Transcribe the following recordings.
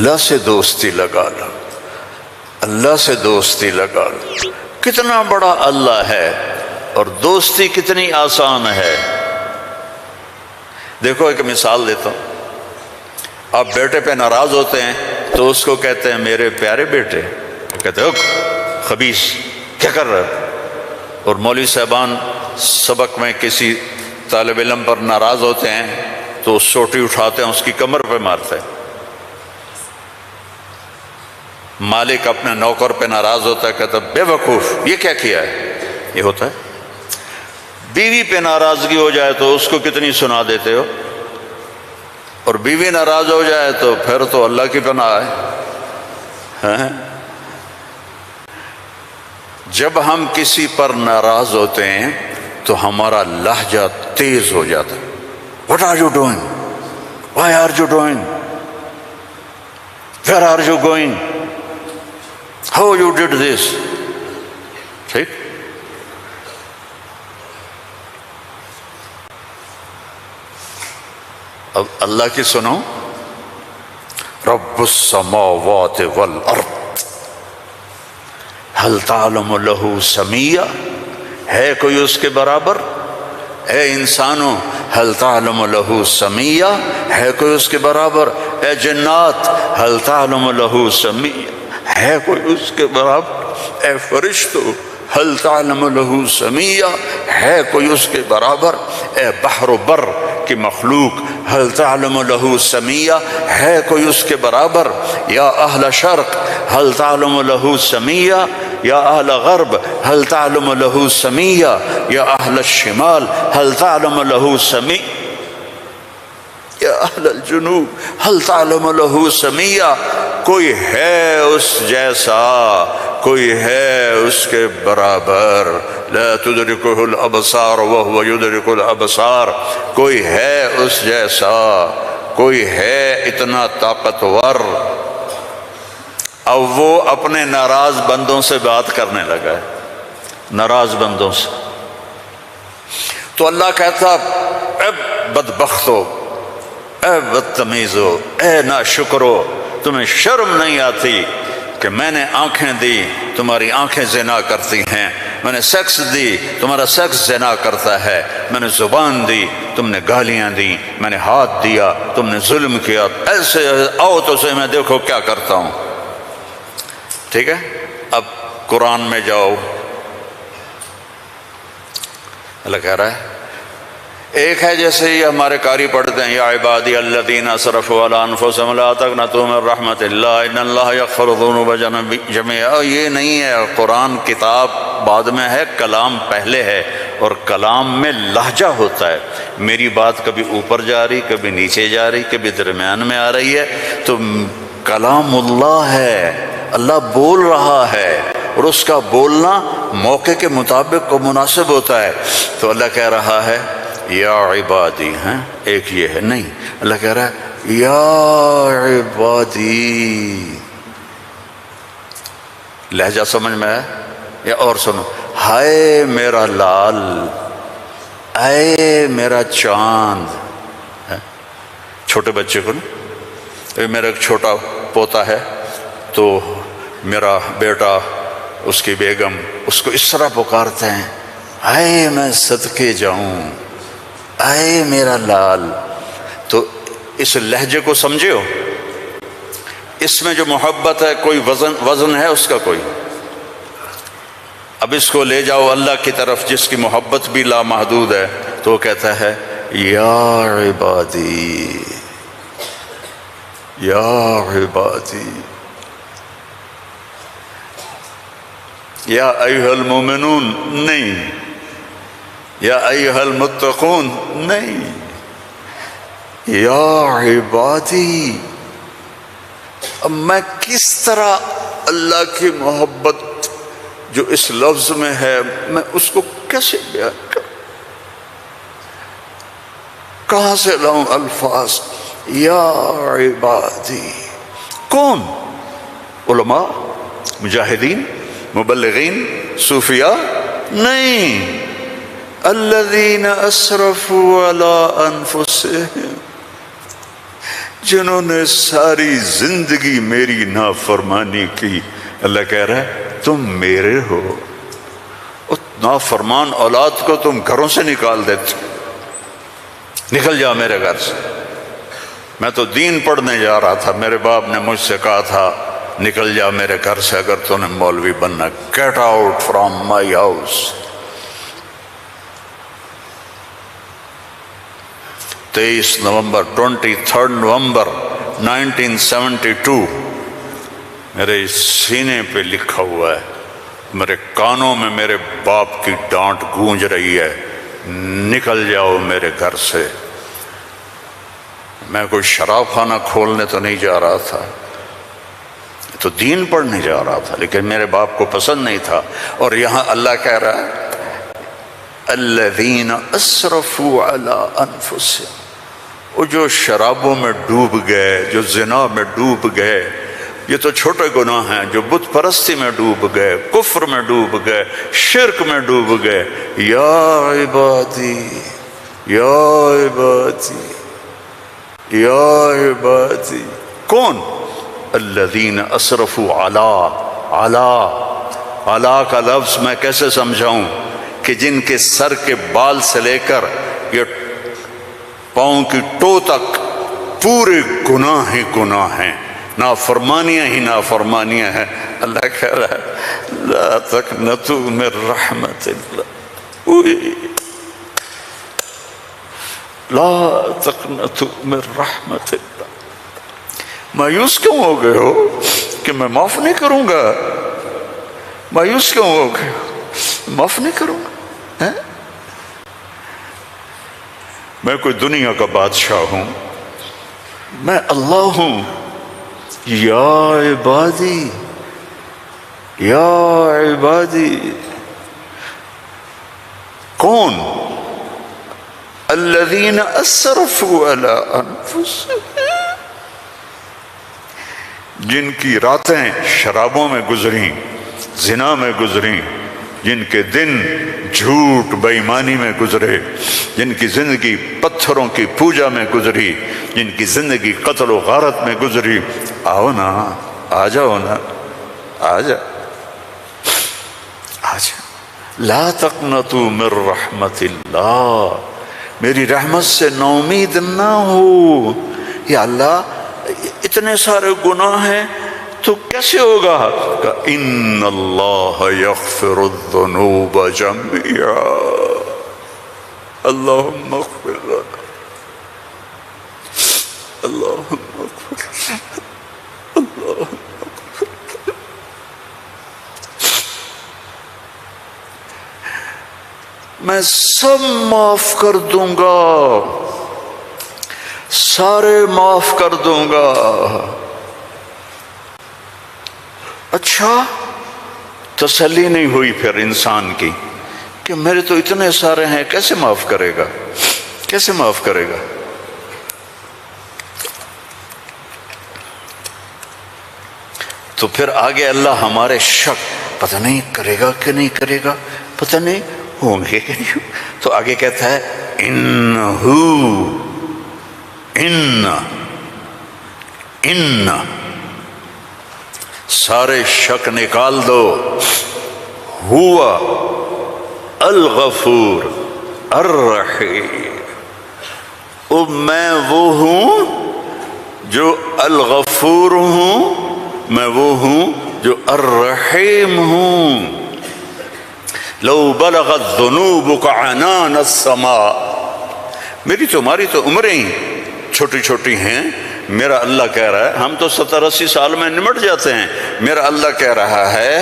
اللہ سے دوستی لگا لو، اللہ سے دوستی لگا لو۔ کتنا بڑا اللہ ہے اور دوستی کتنی آسان ہے۔ دیکھو ایک مثال دیتا ہوں، آپ بیٹے پہ ناراض ہوتے ہیں تو اس کو کہتے ہیں میرے پیارے بیٹے، وہ کہتے ہیں خبیث کیا کر رہے ہو؟ اور مولوی صاحبان سبق میں کسی طالب علم پر ناراض ہوتے ہیں تو سوٹی اٹھاتے ہیں اس کی کمر پہ مارتے ہیں۔ مالک اپنے نوکر پہ ناراض ہوتا ہے، کہتا ہے بے وقوف یہ کیا کیا ہے؟ یہ ہوتا ہے۔ بیوی پہ ناراضگی ہو جائے تو اس کو کتنی سنا دیتے ہو، اور بیوی ناراض ہو جائے تو پھر تو اللہ کی پناہ ہے۔ جب ہم کسی پر ناراض ہوتے ہیں تو ہمارا لہجہ تیز ہو جاتا ہے۔ What are you doing? Why are you doing? Where are you going? How you did this? ٹھیک؟ اب اللہ کی سنو، رب السماوات والارض هل تعلم له سمیہ، ہے کوئی اس کے برابر؟ اے انسانوں هل تعلم له سمیہ، ہے کوئی اس کے برابر؟ اے جنات هل تعلم له سمیہ، ہے کوئی اس کے برابر؟ اے فرشتوں هل تعلم له سمیہ، ہے کوئی اس کے برابر؟ اے بحر و بر کی مخلوق هل تعلم له سمیہ، ہے کوئی اس کے برابر؟ یا اہل شرق هل تعلم له سمیہ، یا اہل غرب هل تعلم له سمیہ، یا اہل الشمال هل تعلم له سمیہ، یا اہل الجنوب هل تعلم له سمیہ۔ کوئی ہے اس جیسا، کوئی ہے اس کے برابر؟ لا تدرکہ الابصار وہو یدرک الابصار، کوئی ہے اس جیسا، کوئی ہے اتنا طاقتور۔ اب وہ اپنے ناراض بندوں سے بات کرنے لگا ہے، ناراض بندوں سے۔ تو اللہ کہتا اے بدبختو، اے بدتمیزو، اے ناشکرو، تمہیں شرم نہیں آتی کہ میں نے آنکھیں دی، تمہاری آنکھیں زنا کرتی ہیں، میں نے سیکس دی، تمہارا سیکس زنا کرتا ہے، میں نے زبان دی، تم نے گالیاں دی، میں نے ہاتھ دیا، تم نے ظلم کیا، ایسے آؤ تو سے میں دیکھو کیا کرتا ہوں۔ ٹھیک ہے، اب قرآن میں جاؤ، اللہ کہہ رہا ہے ایک ہے جیسے یہ ہمارے قاری پڑھتے ہیں، یا عبادی الذین اسرفوا علی انفسہم لا تقنطوا من رحمت اللہ ان اللہ یغفر الذنوب جميعا۔ یہ نہیں ہے، قرآن کتاب بعد میں ہے، کلام پہلے ہے، اور کلام میں لہجہ ہوتا ہے۔ میری بات کبھی اوپر جا رہی، کبھی نیچے جا رہی، کبھی درمیان میں آ رہی ہے، تو کلام اللہ ہے، اللہ بول رہا ہے، اور اس کا بولنا موقع کے مطابق کو مناسب ہوتا ہے۔ تو اللہ کہہ رہا ہے یا عبادی، ہیں ایک یہ ہے نہیں، اللہ کہہ رہا ہے یا عبادی۔ لہجہ سمجھ میں ہے یا اور سنو، ہائے میرا لال، اے میرا چاند۔ چھوٹے بچے کو نا، میرا ایک چھوٹا پوتا ہے تو میرا بیٹا، اس کی بیگم اس کو اس طرح پکارتے ہیں، اے میں صدقے جاؤں، اے میرا لال۔ تو اس لہجے کو سمجھے ہو، اس میں جو محبت ہے کوئی وزن ہے اس کا کوئی؟ اب اس کو لے جاؤ اللہ کی طرف جس کی محبت بھی لامحدود ہے، تو وہ کہتا ہے یا عبادی، یا عبادی، یا ایھا المومنون نہیں، یا ایھا المتقون نہیں، یا عبادی۔ اب میں کس طرح اللہ کی محبت جو اس لفظ میں ہے میں اس کو کیسے بیان کروں؟ کہاں سے لاؤں الفاظ؟ یا عبادی۔ کون؟ علماء، مجاہدین، مبلغین، صوفیاء؟ نہیں، الذین اسرفوا علی انفسہم، جنہوں نے ساری زندگی میری نافرمانی کی، اللہ کہہ رہا ہے تم میرے ہو، نافرمان اولاد کو تم گھروں سے نکال دیتے، نکل جا میرے گھر سے۔ میں تو دین پڑھنے جا رہا تھا، میرے باپ نے مجھ سے کہا تھا نکل جا میرے گھر سے اگر تو نے مولوی بننا، get out from my house. 23 نومبر 23 نومبر 1972 میرے سینے پہ لکھا ہوا ہے، میرے کانوں میں میرے باپ کی ڈانٹ گونج رہی ہے، نکل جاؤ میرے گھر سے۔ میں کوئی شراب خانہ کھولنے تو نہیں جا رہا تھا، تو دین پڑھنے جا رہا تھا، لیکن میرے باپ کو پسند نہیں تھا۔ اور یہاں اللہ کہہ رہا ہے الذین اسرفوا علی انفسہم، وہ جو شرابوں میں ڈوب گئے، جو زنا میں ڈوب گئے، یہ تو چھوٹے گناہ ہیں، جو بت پرستی میں ڈوب گئے، کفر میں ڈوب گئے، شرک میں ڈوب گئے، یا عبادی یا عبادی یا عبادی، کون؟ الذین اسرفوا علی کا لفظ میں کیسے سمجھاؤں کہ جن کے سر کے بال سے لے کر یہ پاؤں کی ٹو تک پورے گناہ ہی گناہ ہیں، نافرمانیاں ہی نافرمانیاں ہیں۔ اللہ کہہ رہا ہے لا تقنطوا من رحمت اللہ، لا تقنطوا من رحمت اللہ۔ مایوس کیوں ہو گئے ہو کہ میں معاف نہیں کروں گا؟ مایوس کیوں ہو گئے ہو؟ معاف نہیں کروں گا؟ میں کوئی دنیا کا بادشاہ ہوں؟ میں اللہ ہوں۔ یا عبادی یا عبادی، کون؟ الذین اسرفوا علی انفسہم، جن کی راتیں شرابوں میں گزریں، زنا میں گزریں، جن کے دن جھوٹ بے ایمانی میں گزرے، جن کی زندگی پتھروں کی پوجا میں گزری، جن کی زندگی قتل و غارت میں گزری۔ آؤ نا، آ جاؤ نا، آ جا آ جا۔ لا تقنطوا من رحمت اللہ، میری رحمت سے ناامید نہ ہو۔ یا اللہ اتنے سارے گناہ ہیں تو کیسے ہوگا؟ کہ ان اللہ یغفر الذنوب جميعا، اللہم اغفر لنا، اللہم اغفر لنا، اللہم اغفر لنا۔ میں سب معاف کر دوں گا، سارے معاف کر دوں گا۔ اچھا، تسلی نہیں ہوئی پھر انسان کی کہ میرے تو اتنے سارے ہیں، کیسے معاف کرے گا؟ کیسے معاف کرے گا؟ تو پھر آگے اللہ ہمارے شک، پتہ نہیں کرے گا کہ نہیں کرے گا، پتہ نہیں ہوں گے کہ نہیں، تو آگے کہتا ہے ان سارے شک نکال دو، ہوا الغفور الرحیم، میں وہ ہوں جو الغفور ہوں، میں وہ ہوں جو الرحیم ہوں۔ لو بلغت ذنوبک عنان السماء، میری تمہاری تو عمریں ہی چھوٹی چھوٹی ہیں، میرا اللہ کہہ رہا ہے، ہم تو 70-80 سال میں نمٹ جاتے ہیں، میرا اللہ کہہ رہا ہے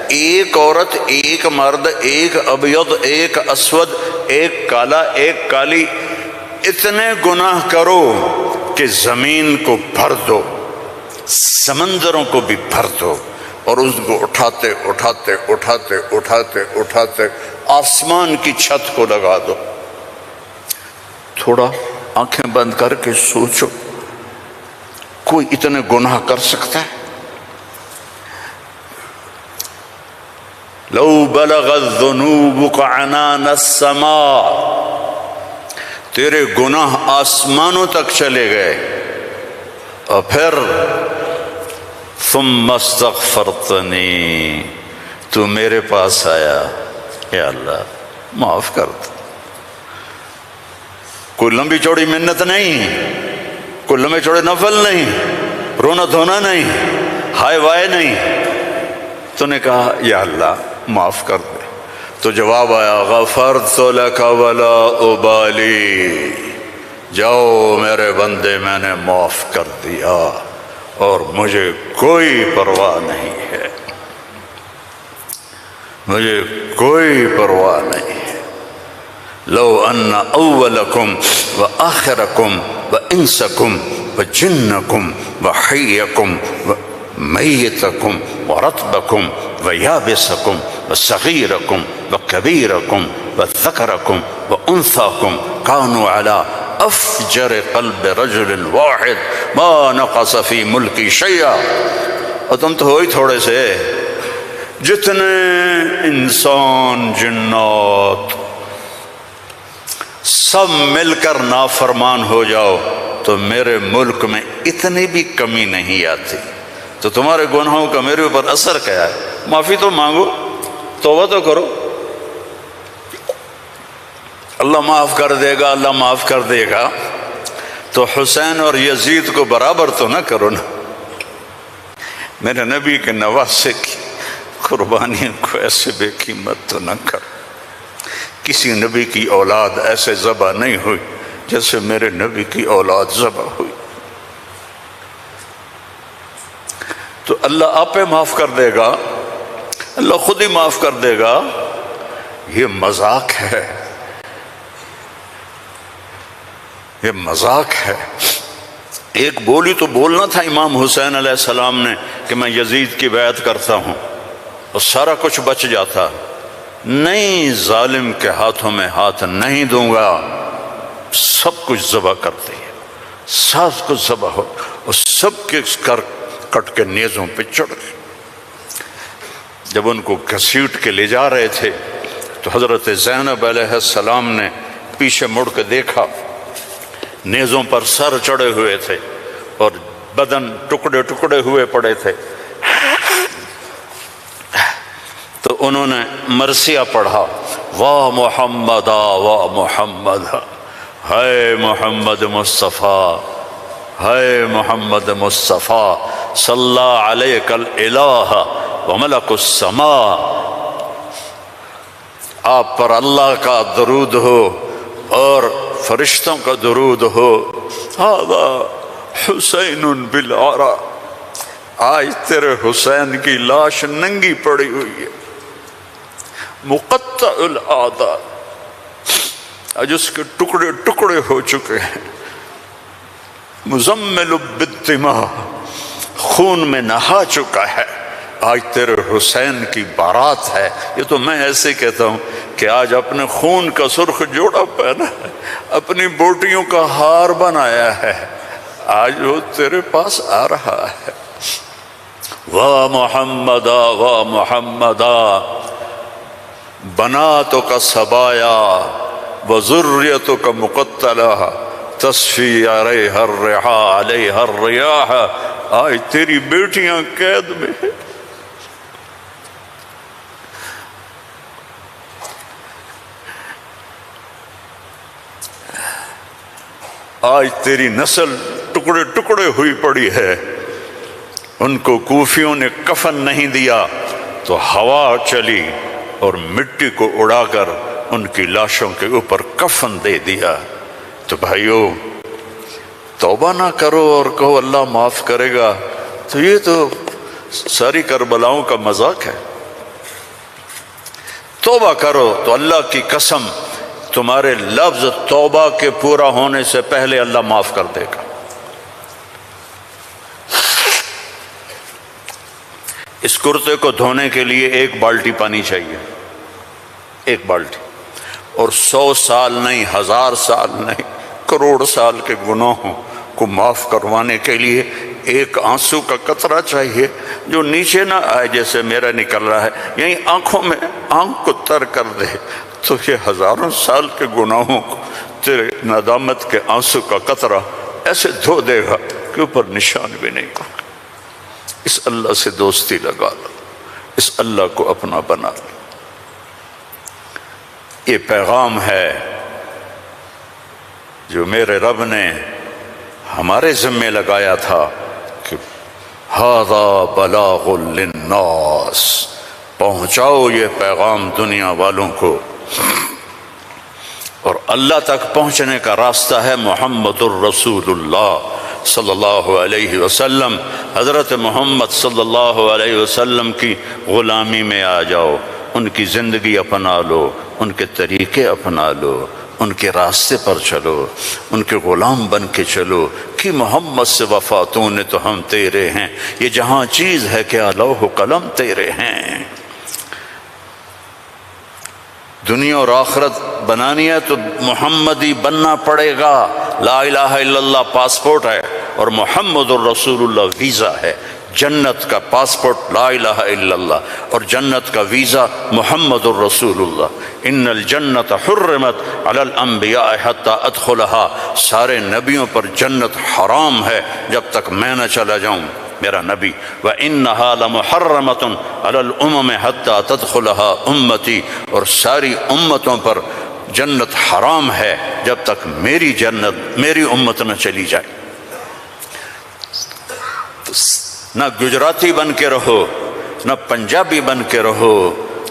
ایک عورت، ایک مرد، ایک ابیض، ایک اسود، ایک کالا، ایک کالی، اتنے گناہ کرو کہ زمین کو بھر دو، سمندروں کو بھی بھر دو، اور اس کو اٹھاتے اٹھاتے اٹھاتے اٹھاتے اٹھاتے آسمان کی چھت کو لگا دو۔ تھوڑا آنکھیں بند کر کے سوچو، کوئی اتنے گناہ کر سکتا ہے؟ لو بلغت ذنوبک عنان السماء، تیرے گناہ آسمانوں تک چلے گئے، اور پھر ثم استغفرتنی، تو میرے پاس آیا، یا اللہ معاف کر دو۔ کوئی لمبی چوڑی منت نہیں، کوئی لمبے چوڑے نفل نہیں، رونا دھونا نہیں، ہائے وائے نہیں، تو نے کہا یا اللہ معاف کر دے، تو جواب آیا غفرت لک ولا ابالی، جاؤ میرے بندے میں نے معاف کر دیا اور مجھے کوئی پرواہ نہیں ہے، مجھے کوئی پرواہ نہیں ہے۔ لو ان اولکم وآخرکم وانسکم وجنکم وحیکم ومیتکم ورطبکم ویابسکم وصغیرکم وکبیرکم وذکرکم وانثاکم کانوا علی افجر قلب رجل واحد ما نقص فی ملکی شیئا، اور تم تو ہو ہی تھوڑے سے، جتنے انسان جنات سب مل کر نافرمان ہو جاؤ تو میرے ملک میں اتنی بھی کمی نہیں آتی، تو تمہارے گناہوں کا میرے اوپر اثر کیا ہے؟ معافی تو مانگو، توبہ تو کرو، اللہ معاف کر دے گا، اللہ معاف کر دے گا۔ تو حسین اور یزید کو برابر تو نہ کرو نا، میرے نبی کے نواسے کی قربانیوں کو ایسے بے قیمت تو نہ کرو۔ کسی نبی کی اولاد ایسے ذبح نہیں ہوئی جیسے میرے نبی کی اولاد ذبح ہوئی، تو اللہ آپ پہ معاف کر دے گا، اللہ خود ہی معاف کر دے گا۔ یہ مذاق ہے، یہ مذاق ہے۔ ایک بولی تو بولنا تھا امام حسین علیہ السلام نے کہ میں یزید کی بیعت کرتا ہوں اور سارا کچھ بچ جاتا، نہیں، ظالم کے ہاتھوں میں ہاتھ نہیں دوں گا، سب کچھ ذبح کر دیا، سب کچھ ذبح ہو، اور سب کے کٹ کے نیزوں پہ چڑھ گئے۔ جب ان کو گھسیٹ کے لے جا رہے تھے تو حضرت زینب علیہ السلام نے پیچھے مڑ کے دیکھا، نیزوں پر سر چڑھے ہوئے تھے اور بدن ٹکڑے ٹکڑے ہوئے پڑے تھے، تو انہوں نے مرثیہ پڑھا، واہ محمدا واہ محمد، ہے محمد مصطفیٰ، ہے محمد مصطفیٰ، صلی علیک الالہ وملک السماء، آپ پر اللہ کا درود ہو اور فرشتوں کا درود ہو، ھذا حسین بالعرا، آج تیرے حسین کی لاش ننگی پڑی ہوئی ہے، مقطع الاعضاء، آج اس کے ٹکڑے ٹکڑے ہو چکے ہیں، مزمل بالدماء، خون میں نہا چکا ہے، آج تیرے حسین کی بارات ہے۔ یہ تو میں ایسے کہتا ہوں کہ آج اپنے خون کا سرخ جوڑا پہنا ہے، اپنی بوٹیوں کا ہار بنایا ہے، آج وہ تیرے پاس آ رہا ہے۔ واہ محمدا واہ محمدا، بناتک سبایا وذریتک مقتلہ، تصفی علیہ الرحا علیہ الریاح، آج تیری بیٹیاں قید میں ہیں، آج تیری نسل ٹکڑے ٹکڑے ہوئی پڑی ہے۔ ان کو کوفیوں نے کفن نہیں دیا تو ہوا چلی اور مٹی کو اڑا کر ان کی لاشوں کے اوپر کفن دے دیا۔ تو بھائیو، توبہ نہ کرو اور کہو اللہ معاف کرے گا، تو یہ تو ساری کربلاؤں کا مذاق ہے۔ توبہ کرو تو اللہ کی قسم تمہارے لفظ توبہ کے پورا ہونے سے پہلے اللہ معاف کر دے گا۔ اس کرتے کو دھونے کے لیے 1 بالٹی پانی چاہیے، 1 بالٹی، اور 100 سال نہیں، 1000 سال نہیں، کروڑ سال کے گناہوں کو معاف کروانے کے لیے 1 آنسو کا قطرہ چاہیے جو نیچے نہ آئے جیسے میرا نکل رہا ہے، یہیں آنکھوں میں آنکھ کو تر کر دے، تو یہ ہزاروں سال کے گناہوں کو تیرے ندامت کے آنسو کا قطرہ ایسے دھو دے گا کے اوپر نشان بھی نہیں ہوگا۔ اس اللہ سے دوستی لگا لو، اس اللہ کو اپنا بنا لو۔ یہ پیغام ہے جو میرے رب نے ہمارے ذمے لگایا تھا کہ ھذا بلاغ للناس، پہنچاؤ یہ پیغام دنیا والوں کو۔ اور اللہ تک پہنچنے کا راستہ ہے محمد الرسول اللہ صلی اللہ علیہ وسلم۔ حضرت محمد صلی اللہ علیہ وسلم کی غلامی میں آ جاؤ، ان کی زندگی اپنا لو، ان کے طریقے اپنا لو، ان کے راستے پر چلو، ان کے غلام بن کے چلو کہ محمد سے وفاتوں نے تو ہم تیرے ہیں، یہ جہاں چیز ہے کہ لوح و قلم تیرے ہیں۔ دنیا اور آخرت بنانی ہے تو محمدی بننا پڑے گا۔ لا الہ الا اللہ پاسپورٹ ہے اور محمد الرسول اللہ ویزا ہے۔ جنت کا پاسپورٹ لا الہ الا اللہ اور جنت کا ویزا محمد الرسول اللہ۔ ان الجنت حرمت علی الانبیاء حتی ادخلها، سارے نبیوں پر جنت حرام ہے جب تک میں نہ چلا جاؤں، میرا نبی۔ وَإِنَّهَا لَمُحَرَّمَةٌ عَلَى الْأُمَمِ حَتَّى تَدْخُلَهَا أُمَّتِي، اور ساری امتوں پر جنت حرام ہے جب تک میری امت نہ چلی جائے۔ نہ گجراتی بن کے رہو، نہ پنجابی بن کے رہو،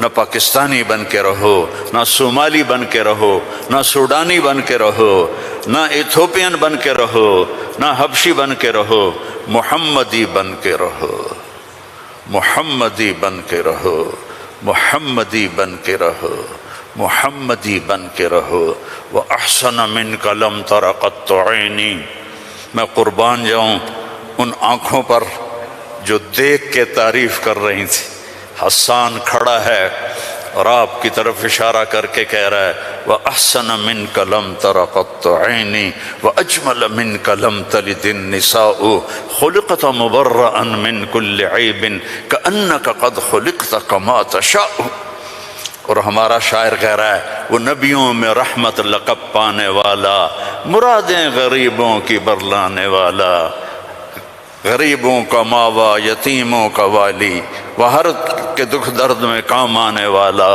نہ پاکستانی بن کے رہو، نہ صومالی بن کے رہو، نہ سوڈانی بن کے رہو، نہ ایتھوپین بن کے رہو، نہ حبشی بن کے رہو، محمدی بن کے رہو، محمدی بن کے رہو، محمدی بن کے رہو، محمدی بن کے رہو۔ وَأَحْسَنَ مِنْكَ لَمْ تَرَ قَطُّ عَيْنِي، میں قربان جاؤں ان آنکھوں پر جو دیکھ کے تعریف کر رہی تھی۔ حسان کھڑا ہے اور آپ کی طرف اشارہ کر کے کہہ رہا ہے وَأَحْسَنَ مِنْكَ لَمْ تَرَ قَطُّ عَيْنِي وَأَجْمَلَ مِنْكَ لَمْ تَلِدِ النِّسَاءُ خُلِقْتَ مُبَرَّأً مِنْ كُلِّ عَيْبٍ كَأَنَّكَ قَدْ خُلِقْتَ كَمَا تَشَاءُ۔ اور ہمارا شاعر کہہ رہا ہے وہ نبیوں میں رحمت لقب پانے والا، مرادیں غریبوں کی برلانے والا، غریبوں کا ماوا، یتیموں کا والی، وہ ہر کے دکھ درد میں کام آنے والا۔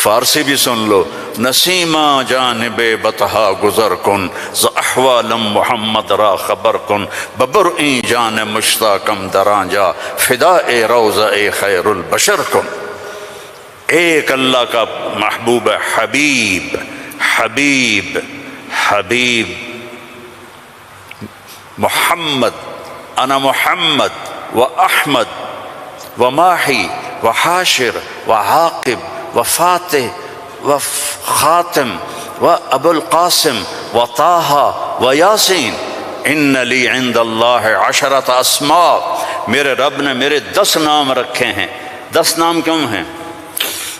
فارسی بھی سن لو، نسیمہ جانب بطحا گزر کن ز احوالم محمد را خبر کن، ببرئیں جان مشتاقم دراں جا فدائے روضہ خیر البشر کن۔ ایک اللہ کا محبوب ہے، حبیب حبیب حبیب محمد، انا محمد و احمد و ماحی و حاشر و عاقب و فاتح و خاتم و ابو القاسم و طٰہٰ و یاسین، ان لی عند اللہ عشرۃ اسماء، میرے رب نے میرے 10 نام رکھے ہیں۔ 10 نام کیوں ہیں؟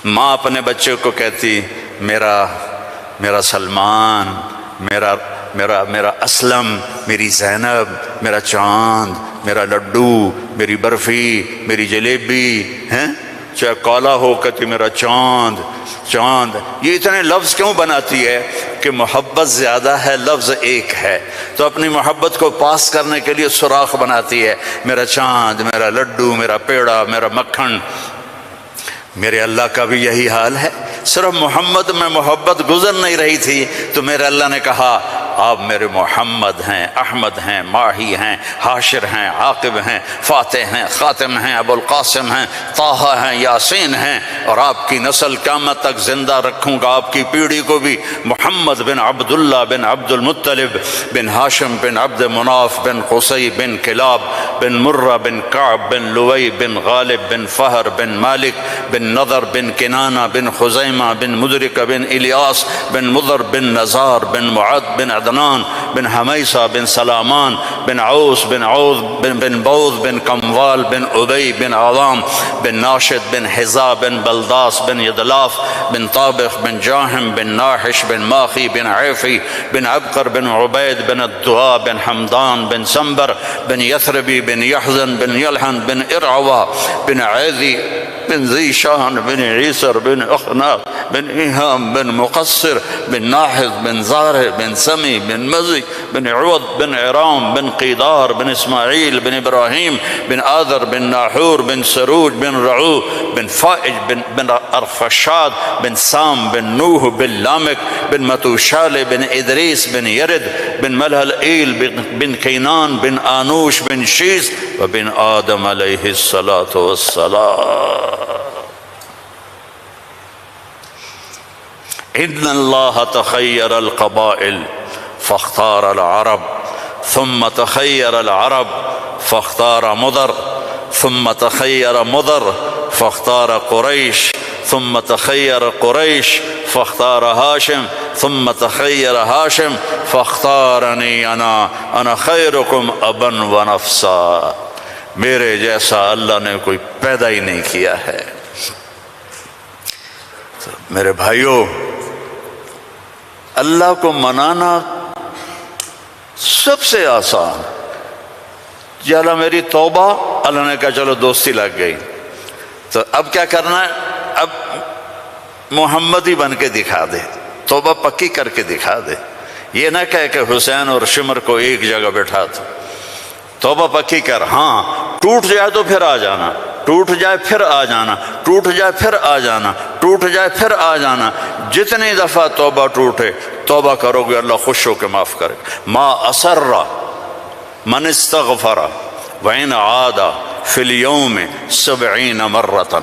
ماں اپنے بچے کو کہتی میرا سلمان، میرا اسلم، میری زینب، میرا چاند، میرا لڈو، میری برفی، میری جلیبی، ہیں چاہے کالا ہو کہتی میرا چاند چاند۔ یہ اتنے لفظ کیوں بناتی ہے؟ کہ محبت زیادہ ہے، لفظ ایک ہے، تو اپنی محبت کو پاس کرنے کے لیے سوراخ بناتی ہے، میرا چاند، میرا لڈو، میرا پیڑا، میرا مکھن۔ میرے اللہ کا بھی یہی حال ہے، صرف محمد میں محبت گزر نہیں رہی تھی تو میرے اللہ نے کہا آپ میرے محمد ہیں، احمد ہیں، ماہی ہیں، حاشر ہیں، عاقب ہیں، فاتح ہیں، خاتم ہیں، ابو القاسم ہیں، طٰہٰ ہیں، یاسین ہیں، اور آپ کی نسل قیامت تک زندہ رکھوں گا، آپ کی پیڑھی کو بھی محمد بن عبداللہ بن عبد المطلب بن ہاشم بن عبد مناف بن قصی بن کلاب بن مرہ بن کعب بن لوئی بن غالب بن فہر بن مالک بن نضر بن کنانہ بن خزیمہ بن مدرکہ بن الیاس بن مضر بن نزار بن معد بن عدنان بن حمیسہ بن سلامان بن عوس بن عوذ بن بوذ بن کموال بن عبی بن عوام بن ناشد بن حزا بن بلداس بن یدلاف بن طابخ بن جاہم بن ناحش بن ماخی بن عیفی بن عبقر بن عبید بن الدعا بن حمدان بن سنبر بن یثربی بن یحزن بن یلحن بن ارعوا بن عیذی بن ذیشان بن عیسر بن اخناق بن ایہام بن مقصر بن ناحذ بن زارع بن سمی بن مزی بن عوض بن عرام بن قیدار بن اسماعیل بن ابراہیم بن آذر بن ناحور بن سروج بن رعو بن فائج بن ارفشاد بن سام بن نوح بن لامک بن متوشال بن ادریس بن یرد بن ملہلئیل بن کینان بن آنوش بن شیس وبن آدم علیہ الصلاة والسلام۔ ان اللہ تخیر القبائل فاختار العرب ثم تخیر العرب فاختار مضر ثم تخیر مضر فاختار قریش ثم تخیر قریش فاختار ہاشم ثم تخیر ہاشم فاختارنی انا خیرکم ابا و نفسا۔ میرے جیسا اللہ نے کوئی پیدا ہی نہیں کیا ہے۔ میرے بھائیوں، اللہ کو منانا سب سے آسان۔ یا اللہ میری توبہ، اللہ نے کہا چلو دوستی لگ گئی، تو اب کیا کرنا ہے؟ اب محمدی بن کے دکھا دے، توبہ پکی کر کے دکھا دے۔ یہ نہ کہے کہ حسین اور شمر کو ایک جگہ بیٹھا تھا، توبہ پکی کر، ہاں ٹوٹ جائے تو پھر آ جانا، ٹوٹ جائے پھر آ جانا، ٹوٹ جائے پھر آ جانا، ٹوٹ جائے پھر آ جانا۔ جتنی دفعہ توبہ ٹوٹے توبہ کرو گے اللہ خوش ہو کے معاف کرے۔ ما اسر من استغفر وإن عاد فی اليوم 70 مرۃ۔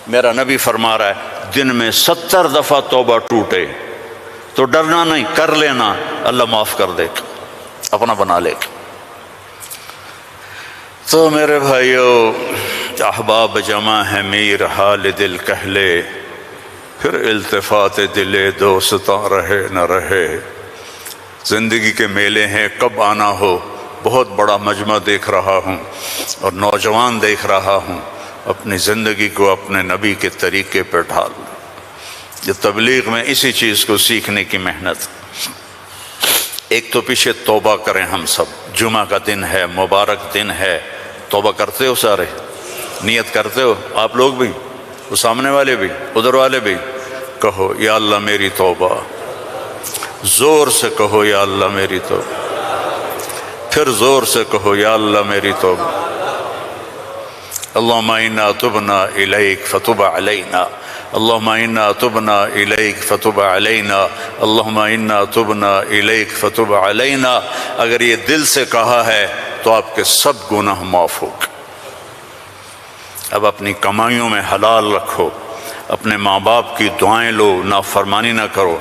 میرا نبی فرما رہا ہے دن میں 70 دفعہ توبہ ٹوٹے تو ڈرنا نہیں، کر لینا، اللہ معاف کر دے گا، اپنا بنا لے گا۔ تو میرے بھائیو، احباب جمع ہے میر حال دل کہلے، پھر التفات دل دوستاں رہے نہ رہے۔ زندگی کے میلے ہیں، کب آنا ہو، بہت بڑا مجمع دیکھ رہا ہوں اور نوجوان دیکھ رہا ہوں، اپنی زندگی کو اپنے نبی کے طریقے پہ ڈھال۔ یہ تبلیغ میں اسی چیز کو سیکھنے کی محنت۔ ایک تو پیچھے توبہ کریں ہم سب، جمعہ کا دن ہے، مبارک دن ہے، توبہ کرتے ہو سارے؟ نیت کرتے ہو آپ لوگ بھی، وہ سامنے والے بھی، ادھر والے بھی؟ کہو یا اللہ میری توبہ، زور سے کہو یا اللہ میری توبہ، پھر زور سے کہو یا اللہ میری توبہ۔ اللہم انا تبنا الیک فتب علینا، اللہم انا تبنا الیک فتب علینا، اللہم انا تبنا الیک فتب علینا۔ اگر یہ دل سے کہا ہے تو آپ کے سب گناہ معاف ہو گئے۔ اب اپنی کمائیوں میں حلال رکھو، اپنے ماں باپ کی دعائیں لو، نافرمانی نہ کرو،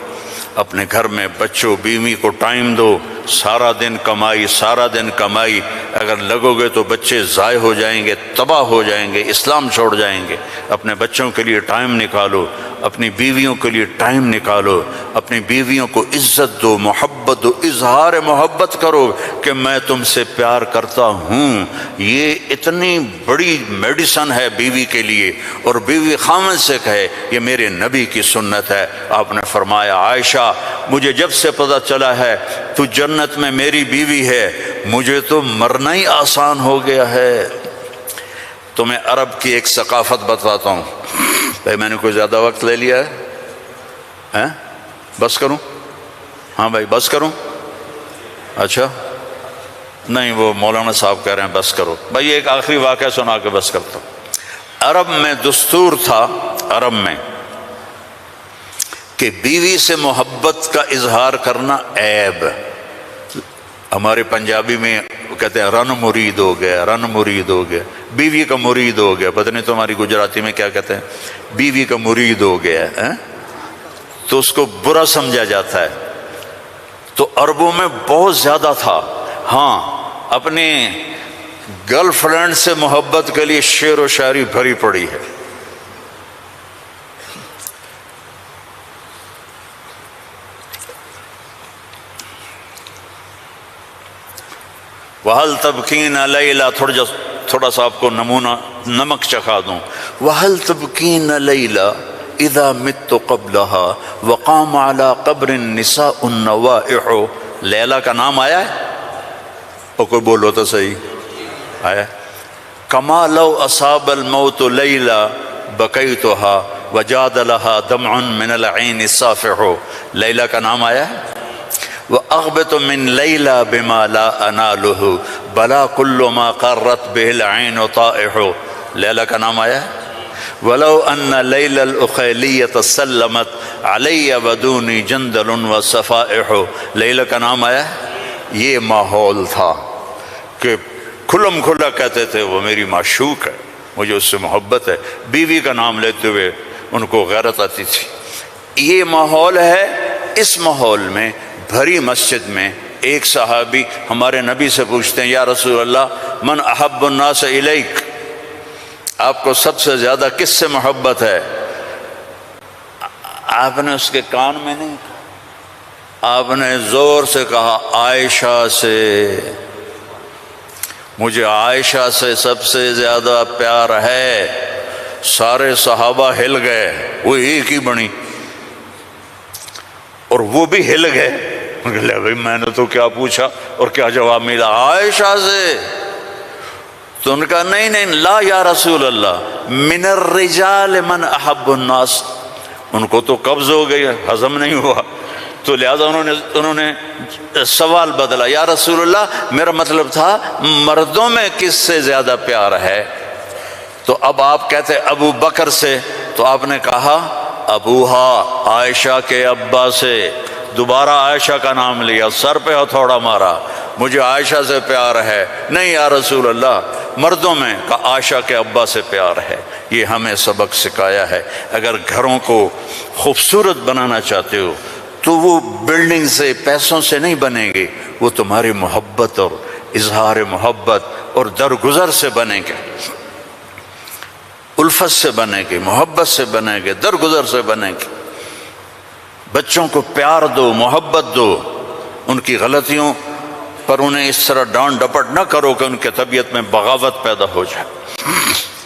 اپنے گھر میں بچوں بیوی کو ٹائم دو۔ سارا دن کمائی، سارا دن کمائی، اگر لگو گے تو بچے ضائع ہو جائیں گے، تباہ ہو جائیں گے، اسلام چھوڑ جائیں گے۔ اپنے بچوں کے لیے ٹائم نکالو، اپنی بیویوں کے لیے ٹائم نکالو، اپنی بیویوں کو عزت دو، محبت دو، اظہار محبت کرو کہ میں تم سے پیار کرتا ہوں۔ یہ اتنی بڑی میڈیسن ہے بیوی کے لیے، اور بیوی خامد سے کہے یہ میرے نبی کی سنت ہے۔ آپ نے فرمایا عائشہ مجھے جب سے پتہ چلا ہے تو جنت میں میری بیوی ہے، مجھے تو مرنا ہی آسان ہو گیا ہے۔ تمہیں عرب کی ایک ثقافت بتاتا ہوں۔ بھائی میں نے کوئی زیادہ وقت لے لیا ہے؟ بس کروں؟ ہاں بھائی بس کروں؟ اچھا نہیں، وہ مولانا صاحب کہہ رہے ہیں بس کرو۔ بھائی ایک آخری واقعہ سنا کے بس کرتا ہوں۔ عرب میں دستور تھا، عرب میں، کہ بیوی سے محبت کا اظہار کرنا عیب۔ ہمارے پنجابی میں کہتے ہیں رن مرید ہو گیا، رن مرید ہو گیا، بیوی کا مرید ہو گیا۔ پتہ نہیں تمہاری گجراتی میں کیا کہتے ہیں، بیوی کا مرید ہو گیا ہے، تو اس کو برا سمجھا جاتا ہے۔ تو عربوں میں بہت زیادہ تھا۔ ہاں اپنے گرل فرینڈ سے محبت کے لیے شعر و شاعری بھری پڑی ہے۔ وَهَلْ تَبْكِينَ لَيْلَا، تھوڑا سا آپ کو نمونہ نمک چکھا دوں۔ وَهَلْ تَبْكِينَ لَيْلَا اِذَا مِتُّ قَبْلَهَا وَقَامَ عَلَىٰ قَبْرِ النِّسَاءُ النَّوَائِحُ۔ لیلا کا نام آیا ہے؟ اور کوئی بولو تو صحیح آیا ہے؟ کما لو اصاب الموت لیلا بقيتها وجاد لها دمع من العين الصافح. لیلہ کا نام آیا ہے. وأغبط من ليلى بما لا أناله بلا كل ما قرت به العين طائح. لیلہ کا نام آیا ہے. ولو أن ليلى الأخيلية سلمت علي ودوني جندل وصفائح. لیلہ کا نام آیا ہے. یہ ماحول تھا کہ کھلم کھلا کہتے تھے وہ میری معشوق ہے، مجھے اس سے محبت ہے. بیوی کا نام لیتے ہوئے ان کو غیرت آتی تھی. یہ ماحول ہے. اس ماحول میں بھری مسجد میں ایک صحابی ہمارے نبی سے پوچھتے ہیں، یا رسول اللہ من احب الناس الیک، آپ کو سب سے زیادہ کس سے محبت ہے؟ آپ نے اس کے کان میں نہیں کہا، آپ نے زور سے کہا عائشہ سے. مجھے عائشہ سے سب سے زیادہ پیار ہے. سارے صحابہ ہل گئے، وہ ایک ہی بنی اور وہ بھی ہل گئے. لے بھائی میں نے تو کیا پوچھا اور کیا جواب ملا؟ عائشہ سے. تو ان کا نہیں نہیں لا یا رسول اللہ من الرجال من احب الناس. ان کو تو قبض ہو گئی، ہضم نہیں ہوا، تو لہذا انہوں نے سوال بدلا، یا رسول اللہ میرا مطلب تھا مردوں میں کس سے زیادہ پیار ہے؟ تو اب آپ کہتے ابو بکر سے، تو آپ نے کہا ابوہا، عائشہ کے ابا سے. دوبارہ عائشہ کا نام لیا، سر پہ ہتھوڑا مارا، مجھے عائشہ سے پیار ہے. نہیں یا رسول اللہ مردوں میں کہا عائشہ کے ابا سے پیار ہے. یہ ہمیں سبق سکھایا ہے. اگر گھروں کو خوبصورت بنانا چاہتے ہو تو وہ بلڈنگ سے پیسوں سے نہیں بنے گی، وہ تمہاری محبت اور اظہار محبت اور درگزر سے بنے گے، الفت سے بنے گی، محبت سے بنے گی، درگزر سے بنے گی. بچوں کو پیار دو، محبت دو. ان کی غلطیوں پر انہیں اس طرح ڈانٹ ڈپٹ نہ کرو کہ ان کے طبیعت میں بغاوت پیدا ہو جائے.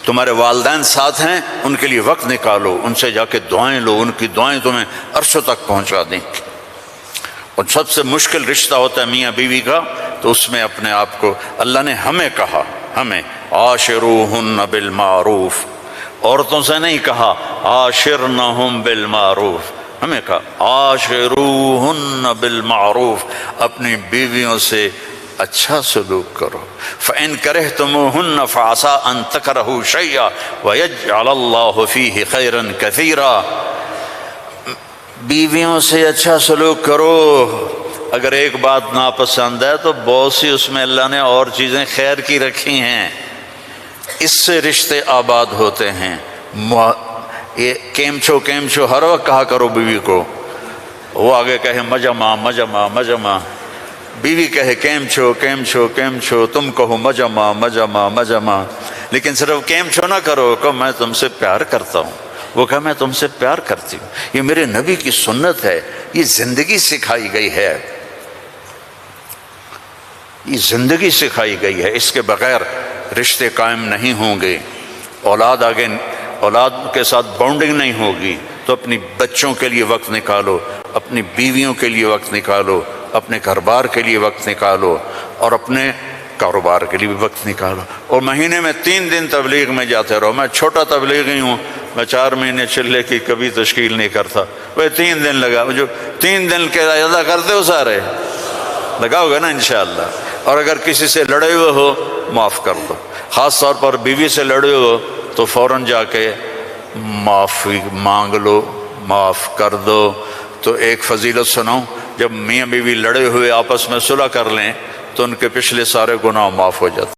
تمہارے والدین ساتھ ہیں، ان کے لیے وقت نکالو، ان سے جا کے دعائیں لو، ان کی دعائیں تمہیں عرشوں تک پہنچا دیں. اور سب سے مشکل رشتہ ہوتا ہے میاں بیوی کا، تو اس میں اپنے آپ کو اللہ نے ہمیں کہا، ہمیں عاشروہن بالمعروف. عورتوں سے نہیں کہا عاشرنہم بالمعروف، ہمیں کہا عاشروہن بالمعروف. اپنی بیویوں سے اچھا سلوک کرو. فَإِن كَرِهْتُمُوهُنَّ فَعَسَىٰ أَن تَكْرَهُوا شَيْئًا وَيَجْعَلَ اللَّهُ فِيهِ خَيْرًا كَثِيرًا. بیویوں سے اچھا سلوک کرو. اگر ایک بات ناپسند ہے تو بہت سی اس میں اللہ نے اور چیزیں خیر کی رکھی ہیں، اس سے رشتے آباد ہوتے ہیں. یہ کیم چھو ہر وقت کہا کرو بیوی کو. وہ آگے کہے مجمع مجمع مجمع، بیوی کہے کیم چھو، تم کہو مجمع مجمع مجمع. لیکن صرف کیم چھو نہ کرو، کہ میں تم سے پیار کرتا ہوں. وہ کہا میں تم سے پیار کرتی ہوں. یہ میرے نبی کی سنت ہے، یہ زندگی سکھائی گئی ہے، یہ زندگی سکھائی گئی ہے. اس کے بغیر رشتے قائم نہیں ہوں گے. اولاد کے ساتھ باؤنڈنگ نہیں ہوگی. تو اپنی بچوں کے لیے وقت نکالو، اپنی بیویوں کے لیے وقت نکالو، اپنے گھر بار کے لیے وقت نکالو، اور اپنے کاروبار کے لیے بھی وقت نکالو. اور مہینے میں 3 دن تبلیغ میں جاتے رہو. میں چھوٹا تبلیغی ہوں، میں 4 مہینے چلے کی کبھی تشکیل نہیں کرتا. وہ 3 دن لگا، جو 3 دن کے ادا کرتے ہو سارے لگاؤ گے نا انشاءاللہ. اور اگر کسی سے لڑے ہوئے ہو معاف کر دو. خاص طور پر بیوی سے لڑے ہو تو فوراً جا کے معافی مانگ لو، معاف کر دو. تو ایک فضیلت سناؤں، جب میاں بیوی لڑے ہوئے آپس میں صلح کر لیں تو ان کے پچھلے سارے گناہ معاف ہو جاتے.